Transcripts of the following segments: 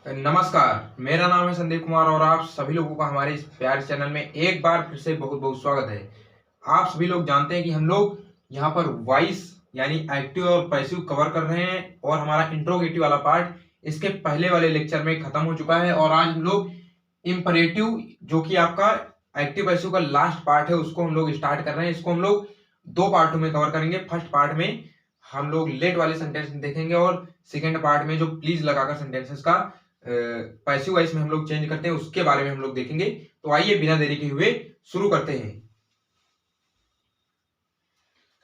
नमस्कार, मेरा नाम है संदीप कुमार और आप सभी लोगों का हमारे इस प्यारे चैनल में एक बार फिर से बहुत बहुत स्वागत है। आप सभी लोग जानते हैं कि हम लोग यहाँ पर वॉइस यानी एक्टिव और पैसिव कवर कर रहे हैं और हमारा इंट्रोगेटिव वाला पार्ट इसके पहले वाले लेक्चर में खत्म हो चुका है और आज हम लोग इंपरेटिव जो कि आपका एक्टिव पैसिव का लास्ट पार्ट है उसको हम लोग स्टार्ट कर रहे हैं। इसको हम लोग दो पार्टों में कवर करेंगे। फर्स्ट पार्ट में हम लोग लेट वाले सेंटेंस देखेंगे और सेकेंड पार्ट में जो प्लीज लगाकर सेंटेंसेस का पैसिव वॉइस में हम लोग चेंज करते हैं उसके बारे में हम लोग देखेंगे। तो आइए बिना देरी के हुए शुरू करते हैं।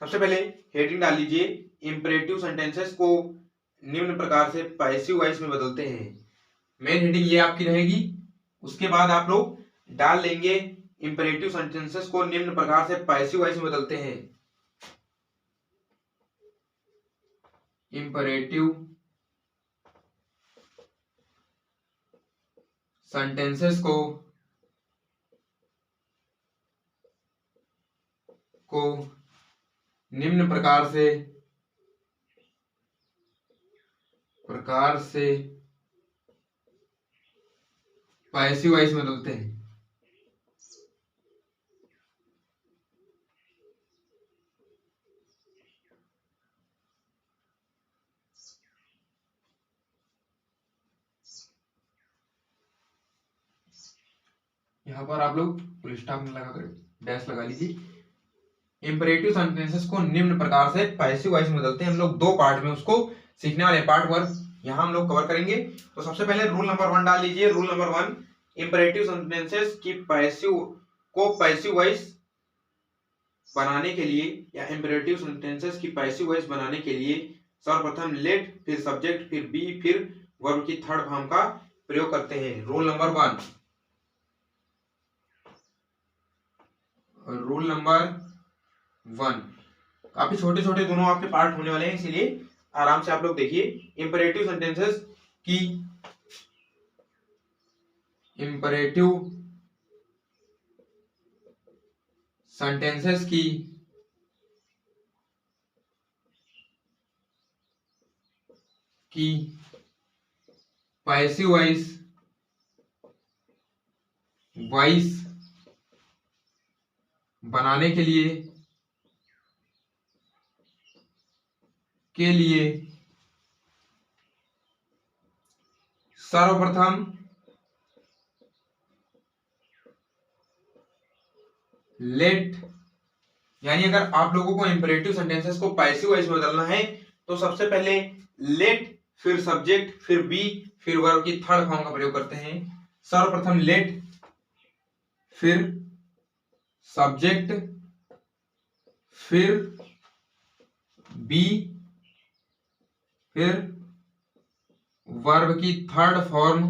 सबसे पहले हेडिंग डाल लीजिए, इंपरेटिव सेंटेंसेस को निम्न प्रकार से पैसिव वॉइस में बदलते हैं। मेन हेडिंग ये आपकी रहेगी। उसके बाद आप लोग डाल लेंगे इंपरेटिव सेंटेंसेस को निम्न प्रकार से पैसिव वॉइस में बदलते हैं। इंपरेटिव सेंटेंसेस को निम्न प्रकार से पैसिव वॉइस में बदलते हैं। यहाँ पर आप लोग फुल स्टॉप में लगाकर डैश लगा लीजिए। इंपरेटिव सेंटेंसेस को निम्न प्रकार से पैसिव वॉइस में बदलते हैं। हम लोग दो पार्ट में उसको सीखने वाले पार्ट वर्क यहाँ हम लोग कवर करेंगे। तो सबसे पहले रूल नंबर 1 डाल लीजिए। रूल नंबर 1, इंपरेटिव सेंटेंसेस की पैसिव वॉइस बनाने के लिए या इंपरेटिव सेंटेंसेस की पैसिव वॉइस बनाने के लिए सर्वप्रथम लेट, फिर सब्जेक्ट, फिर बी, फिर वर्ब की थर्ड फॉर्म का प्रयोग करते हैं। Rule number 1। रूल नंबर 1 काफी छोटे छोटे दोनों आपके पार्ट होने वाले हैं, इसीलिए आराम से आप लोग देखिए। इंपरेटिव सेंटेंसेस की पैसिव वॉइस बनाने के लिए सर्वप्रथम लेट, यानी अगर आप लोगों को इंपरेटिव सेंटेंसेस को पैसिव वॉइस में बदलना है तो सबसे पहले लेट, फिर सब्जेक्ट, फिर बी, फिर वर्ब की थर्ड फॉर्म का प्रयोग करते हैं। सर्वप्रथम लेट, फिर सब्जेक्ट, फिर बी, फिर वर्ब की थर्ड फॉर्म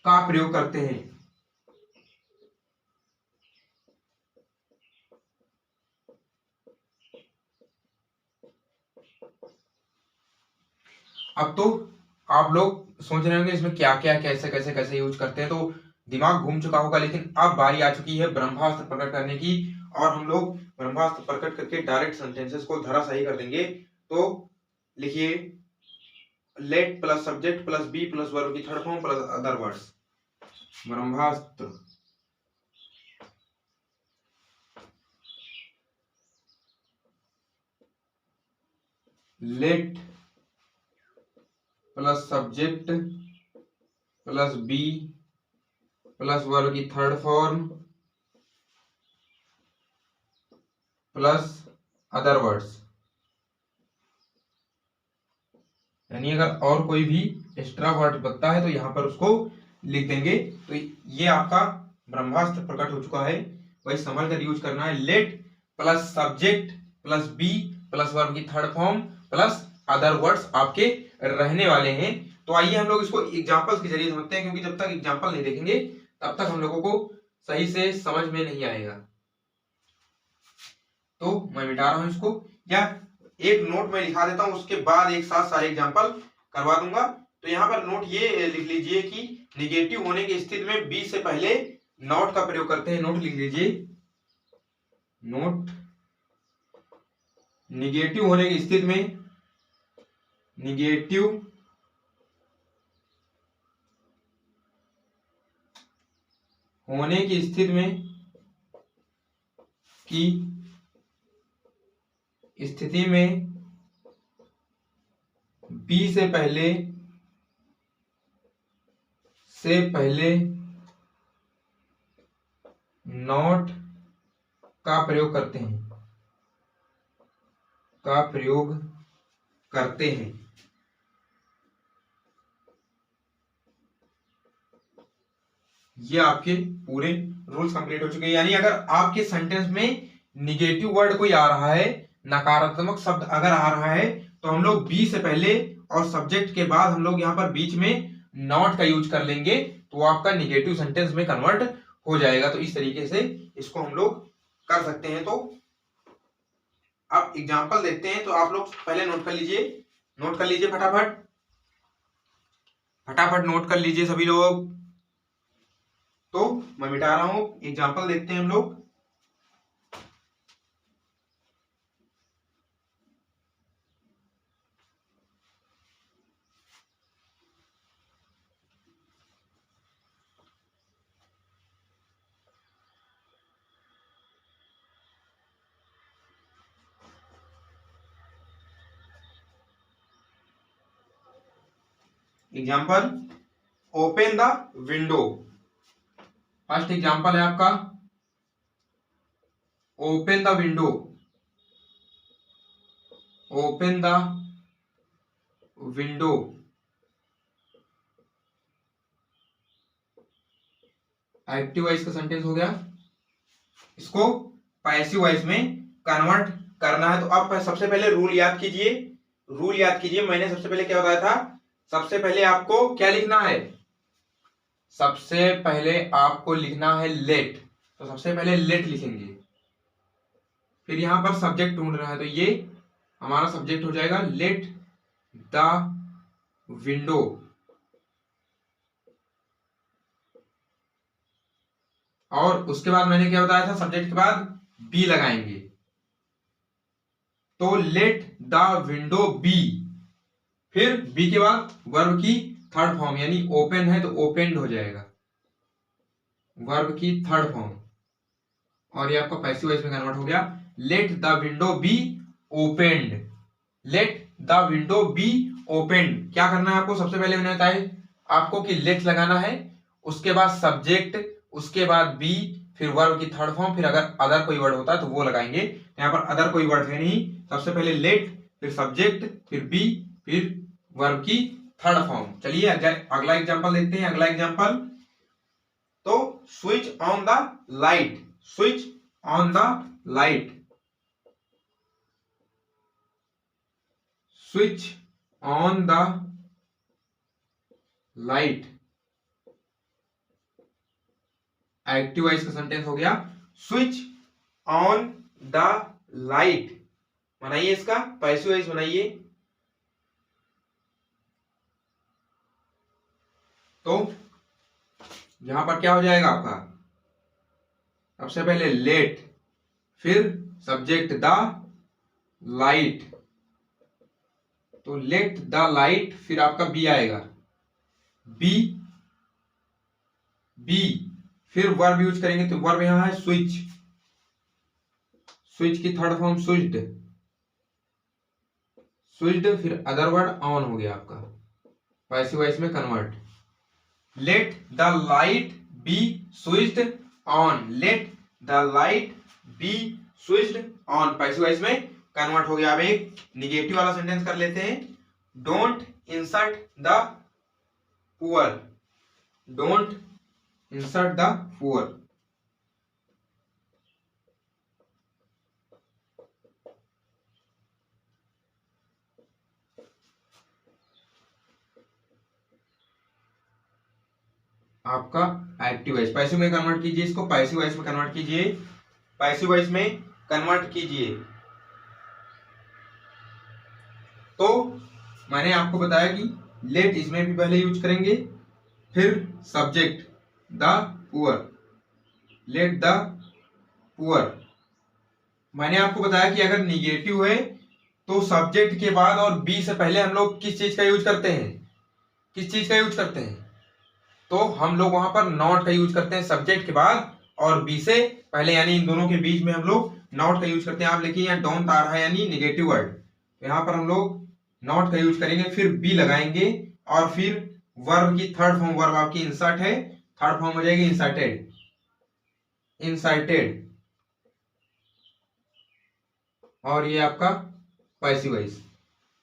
का प्रयोग करते हैं। अब तो आप लोग सोच रहे होंगे इसमें क्या क्या कैसे कैसे कैसे यूज करते हैं, तो दिमाग घूम चुका होगा। लेकिन अब बारी आ चुकी है ब्रह्मास्त्र प्रकट करने की और हम लोग ब्रह्मास्त्र प्रकट करके डायरेक्ट सेंटेंसेस को धराशायी कर देंगे। तो लिखिए, let plus subject plus be plus verb की third form plus other words. ब्रह्मास्त्र let plus subject plus be plus verb की third form plus other words. यानी अगर और कोई भी एक्स्ट्रा वर्ड बनता है तो यहाँ पर उसको लिख देंगे। तो ये आपका ब्रह्मास्त्र प्रकट हो चुका है, वही समझ कर यूज करना है। Let plus subject plus be plus verb की third form plus other words आपके रहने वाले हैं। तो आइए हम लोग इसको एग्जांपल्स के जरिए समझते हैं, क्योंकि जब तक एग्जांपल नहीं देखेंगे तब तक हम लोगों को सही से समझ में नहीं आएगा। तो मैं मिटा रहा हूं इसको, या एक नोट में लिखा देता हूं, उसके बाद एक साथ सारे एग्जांपल करवा दूंगा। तो यहाँ पर नोट ये लिख लीजिए कि निगेटिव होने की स्थिति में बी से पहले नॉट का प्रयोग करते हैं। नोट लिख लीजिए, नोट निगेटिव होने की स्थिति में, निगेटिव होने की स्थिति में बी से पहले नॉट का प्रयोग करते हैं। ये आपके पूरे रूल्स कंप्लीट हो चुके हैं। यानी अगर आपके सेंटेंस में निगेटिव वर्ड कोई आ रहा है, नकारात्मक शब्द अगर आ रहा है, तो हम लोग बी से पहले और सब्जेक्ट के बाद हम लोग यहाँ पर बीच में नॉट का यूज कर लेंगे, तो आपका निगेटिव सेंटेंस में कन्वर्ट हो जाएगा। तो इस तरीके से इसको हम लोग कर सकते हैं। तो अब एग्जांपल देखते हैं। तो आप लोग पहले नोट कर लीजिए फटाफट नोट कर लीजिए सभी लोग। तो मैं मिटा रहा हूं, एग्जांपल देखते हैं हम लोग। Example, open the window. First example है आपका open the window. Open the window active voice का सेंटेंस हो गया। इसको पैसिव वॉइस में कन्वर्ट करना है। तो आप सबसे पहले रूल याद कीजिए। मैंने सबसे पहले क्या बताया था? सबसे पहले आपको क्या लिखना है? सबसे पहले आपको लिखना है लेट। तो सबसे पहले लेट लिखेंगे, फिर यहां पर सब्जेक्ट ढूंढ रहा है, तो ये हमारा सब्जेक्ट हो जाएगा लेट द विंडो। और उसके बाद मैंने क्या बताया था? सब्जेक्ट के बाद बी लगाएंगे। तो लेट द विंडो बी, फिर बी के बाद वर्ब की थर्ड फॉर्म, यानी ओपन है तो ओपेंड हो जाएगा, वर्ब की थर्ड फॉर्म। और ये आपका पैसिव वॉइस में कन्वर्ट हो गया। Let the window be opened. Let the window be opened. क्या करना है आपको? सबसे पहले मैंने बताया आपको कि लेट लगाना है, उसके बाद सब्जेक्ट, उसके बाद बी, फिर वर्ब की थर्ड फॉर्म, फिर अगर अदर कोई वर्ड होता है तो वो लगाएंगे। यहाँ पर अदर कोई वर्ड है नहीं। सबसे पहले लेट, फिर सब्जेक्ट, फिर बी, फिर वर्ब की थर्ड फॉर्म। चलिए अगला एग्जांपल देखते हैं। अगला एग्जांपल, तो switch on the light. Switch on the light. Switch on the light active voice का सेंटेंस हो गया। स्विच ऑन द लाइट बनाइए, इसका पैसिव वॉइस बनाइए। तो यहां पर क्या हो जाएगा आपका? सबसे पहले लेट, फिर सब्जेक्ट द लाइट। तो लेट द लाइट, फिर आपका बी आएगा, बी, फिर वर्ब यूज करेंगे। तो वर्ब यहां है स्विच, स्विच की थर्ड फॉर्म स्विच्ड, फिर अदर वर्ड ऑन हो गया आपका, पैसिव वॉइस में convert. Let the light B switched on. Let the light B switched on, passive voice में कन्वर्ट हो गया। अब एक निगेटिव वाला सेंटेंस कर लेते हैं। Don't insult the poor. Don't insult the poor. आपका एक्टिव वॉइस, पैसिव में कन्वर्ट कीजिए, इसको पैसिव वॉइस में कन्वर्ट कीजिए, पैसिव वॉइस में कन्वर्ट कीजिए। तो मैंने आपको बताया कि लेट इसमें भी पहले यूज करेंगे, फिर subject the poor, let the poor. मैंने आपको बताया कि अगर निगेटिव है तो सब्जेक्ट के बाद और बी से पहले हम लोग किस चीज का यूज करते हैं? तो हम लोग वहां पर नॉट का यूज करते हैं सब्जेक्ट के बाद और बी से पहले, यानी इन दोनों के बीच में हम लोग नॉट का यूज करते हैं। आप लिखिए यहाँ डोंट आ रहा है यानी निगेटिव वर्ड, तो यहाँ पर हम लोग नॉट का यूज करेंगे, फिर बी लगाएंगे और फिर वर्ब की थर्ड फॉर्म, वर्ब आपकी इंसर्ट है, थर्ड फॉर्म हो जाएगी इंसर्टेड, इंसर्टेड, और ये आपका passive voice.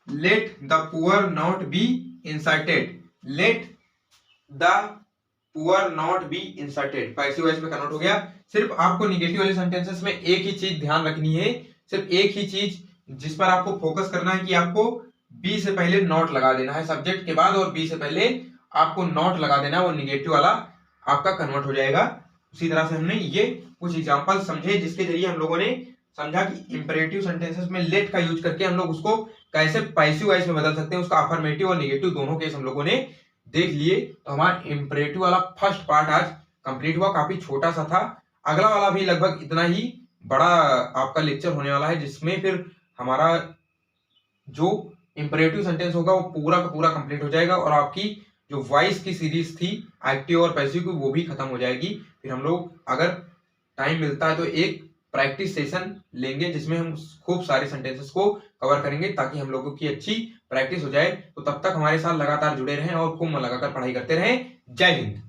Let the poor not be inserted, let the poor not be inserted, passive voice में कन्वर्ट हो गया। सिर्फ आपको निगेटिव वाले सेंटेंसेस में एक ही चीज ध्यान रखनी है, सिर्फ एक ही चीज जिस पर आपको फोकस करना है कि आपको बी से पहले नॉट लगा देना है सब्जेक्ट के बाद, और बी से पहले आपको नॉट लगा देना है, वो निगेटिव वाला आपका कन्वर्ट हो जाएगा। उसी तरह से हमने ये कुछ एग्जांपल समझे जिसके जरिए हम लोगों ने समझा कि इंपरेटिव सेंटेंसेस में लेट का यूज करके हम लोग उसको कैसे पैसिव वॉइस में बदल सकते हैं। उसका अफर्मेटिव और नेगेटिव दोनों केस हम लोगों ने देख लिए। तो हमारा इंपरेटिव वाला फर्स्ट पार्ट आज कंप्लीट हुआ, काफी छोटा सा था। अगला वाला भी लगभग इतना ही बड़ा आपका लेक्चर होने वाला है, जिसमें फिर हमारा जो इंपरेटिव सेंटेंस होगा वो पूरा का पूरा कंप्लीट हो जाएगा और आपकी जो वॉइस की सीरीज थी एक्टिव और पैसिव की वो भी खत्म हो जाएगी। फिर हम लोग अगर टाइम मिलता है तो एक प्रैक्टिस सेशन लेंगे जिसमें हम खूब सारे सेंटेंसेस को कवर करेंगे ताकि हम लोगों की अच्छी प्रैक्टिस हो जाए। तो तब तक हमारे साथ लगातार जुड़े रहें और खूब मन लगाकर पढ़ाई करते रहें। जय हिंद।